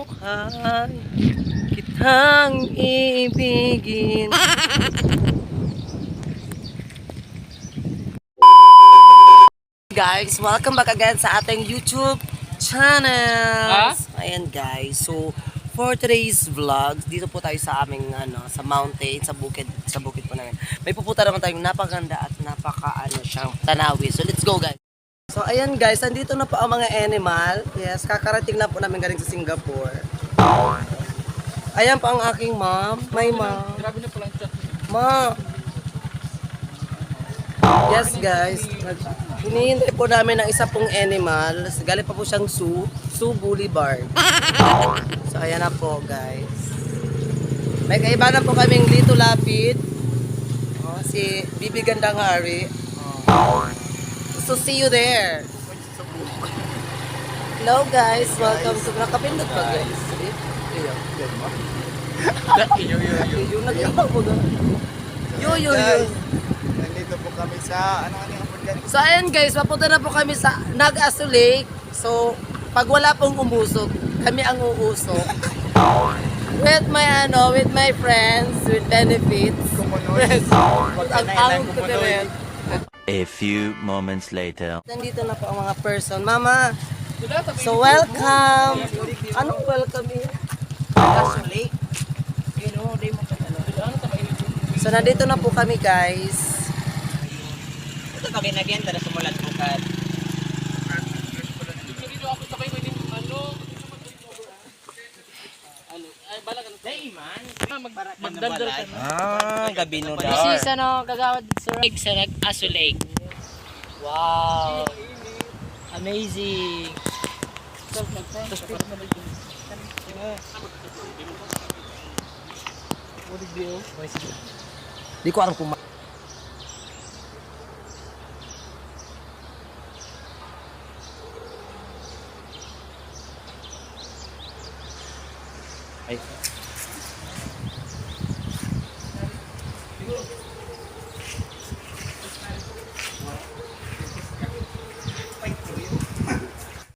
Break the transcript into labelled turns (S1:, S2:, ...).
S1: subukan kitang ibigin. Guys, welcome back again sa ating YouTube channel. Ayan guys, so for today's vlog, dito po tayo sa aming sa mountain, sa bukid po namin. May pupunta naman tayong napakaganda at siyang tanawin. So let's go guys. So ayan guys, nandito na po ang mga animal. Yes, kakarating na po namin galing sa Singapore. Ayan po ang aking mom. My mom.
S2: Grabe na palang chat.
S1: Ma. Yes guys, hinihintay po namin ng isa pong animal. Galing pa po siyang Zoo Boulevard. So ayan na po guys. May kaibanan po kaming Lito Lapid. Si Bibi Gandang Hari. So see you there. Hello guys, welcome to nakapindot pa guys. Yung nagkita po doon. Yo.
S2: Nandito po kami sa
S1: So ayan guys, papunta na po kami sa Nag-Aso Lake. So pag wala pong umusok, kami ang uusok. With my friends, with benefits. Ang kumirin.
S3: A few moments later.
S1: Nandito na po ang mga person. Mama, so welcome. Anong welcome here? Nag-Aso Lake. So nandito na po kami guys.
S4: Ito pag inabihan tara sumulat bukat.
S2: Magdandal ka na.
S4: Gabi no daw.
S5: This is gagawad sa Nag-Aso Lake. Wow! Amazing!
S1: Di ko alam kung
S4: Ay.